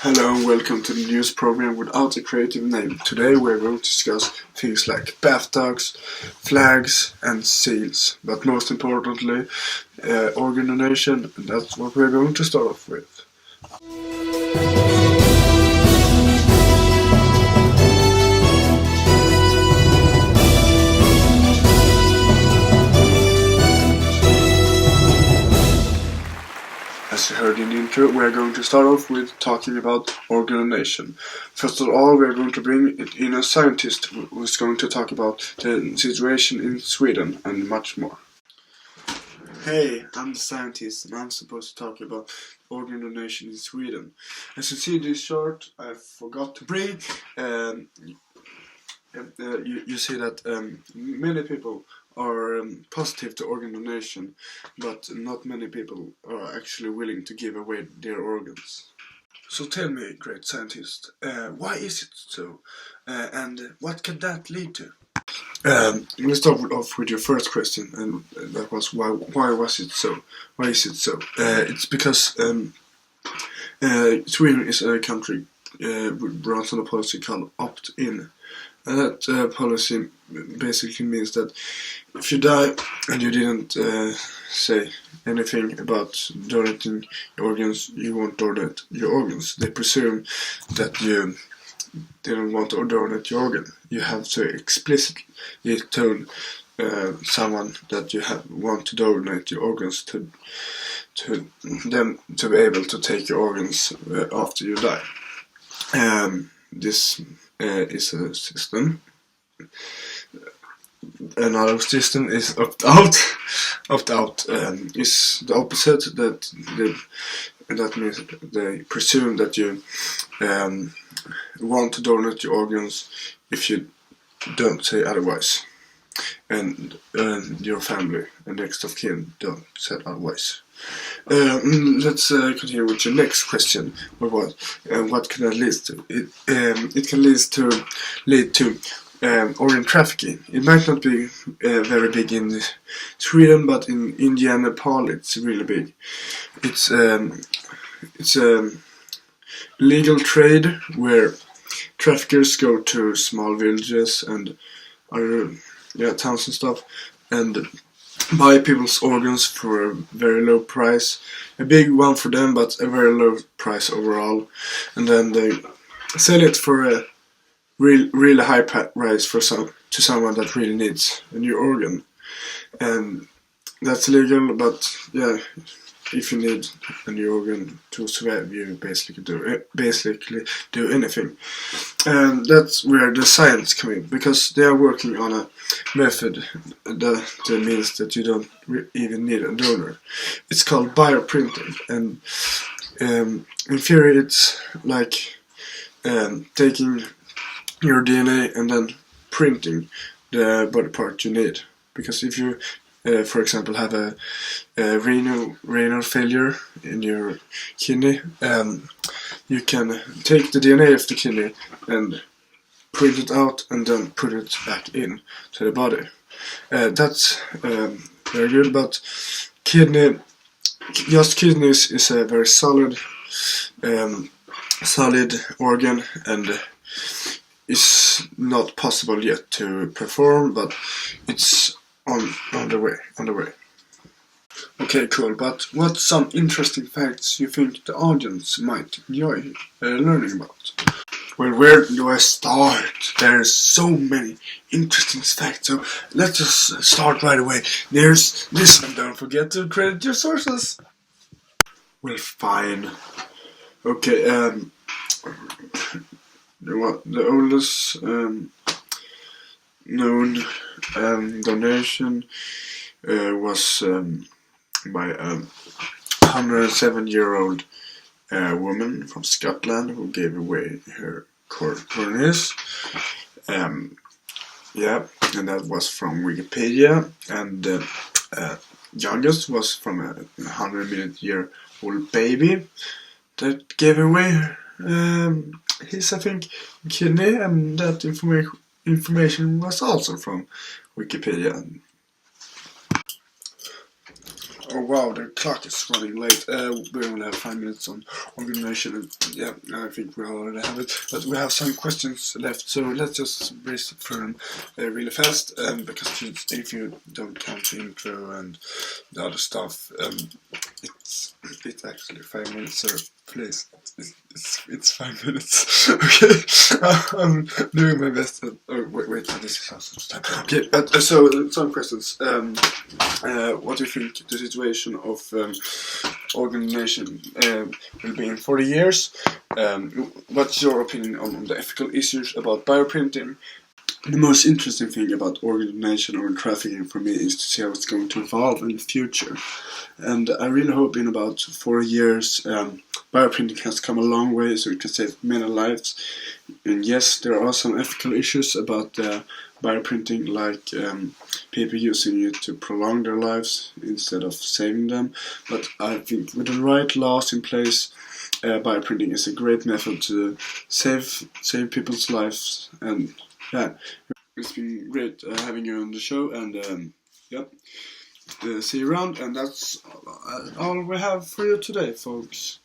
Hello and welcome to the news program without a creative name. Today we're going to discuss things like bath dogs, flags and seals, but most importantly, organ donation, and that's what we're going to start off with. As you heard in the intro, we are going to start off with talking about organ donation. First of all, we are going to bring in a scientist who is going to talk about the situation in Sweden and much more. Hey, I'm the scientist and I'm supposed to talk about organ donation in Sweden. As you see this chart, I forgot to bring. You see that many people are positive to organ donation, but not many people are actually willing to give away their organs. So tell me, great scientist, why is it so, and what can that lead to? Let's start off with your first question, and that was why was it so? Why is it so? It's because Sweden is a country runs on a policy called opt-in. And that policy basically means that if you die and you didn't say anything about donating your organs, you won't donate your organs. They presume that you didn't want to donate your organ. You have to explicitly tell someone that you want to donate your organs to them to be able to take your organs after you die. This is a system. Another system is opt-out. Opt-out is the opposite. That means they presume that you want to donate your organs if you don't say otherwise, and your family and next of kin don't say otherwise. Let's continue with your next question. What can that lead to? It can lead to organ trafficking. It might not be very big in Sweden, but in India and Nepal it's really big. It's a legal trade where traffickers go to small villages and other towns and stuff and buy people's organs for a very low price. A big one for them, but a very low price overall. And then they sell it for a really high price to someone that really needs a new organ. And that's illegal, but yeah, if you need a new organ to survive, you basically do anything. And that's where the science come in, because they are working on a method that means that you don't even need a donor. It's called bioprinting, and in theory it's like taking your DNA and then printing the body part you need. Because if you for example have a renal failure in your kidney, you can take the DNA of the kidney and print it out and then put it back in to the body. That's very good, but kidneys is a very solid organ and is not possible yet to perform, but it's on the way. Okay, cool, but what's some interesting facts you think the audience might enjoy learning about? Well, where do I start? There's so many interesting facts, so let's just start right away. There's this one, don't forget to credit your sources. Well, fine. Okay, the oldest known donation was by a 107-year-old woman from Scotland who gave away her kidneys. And that was from Wikipedia. And youngest was from a 100-year-old baby that gave away his, I think, kidney, and that information was also from Wikipedia. Oh wow, the clock is running late. We only have 5 minutes on organization, and yeah, I think we already have it. But we have some questions left, so let's just breeze through them really fast. Because if you don't count the intro and the other stuff, it's actually 5 minutes. So please, it's 5 minutes. Okay, I'm doing my best. Wait, this is awesome time. Okay, so some questions. What do you think the situation of organization will be in 40 years? What's your opinion on the ethical issues about bioprinting? The most interesting thing about organization or trafficking for me is to see how it's going to evolve in the future. And I really hope in about 4 years bioprinting has come a long way, so it can save many lives. And yes, there are some ethical issues about bioprinting, like people using it to prolong their lives instead of saving them. But I think with the right laws in place, bioprinting is a great method to save people's lives. And yeah, it's been great having you on the show, and yep, see you around, and that's all we have for you today, folks.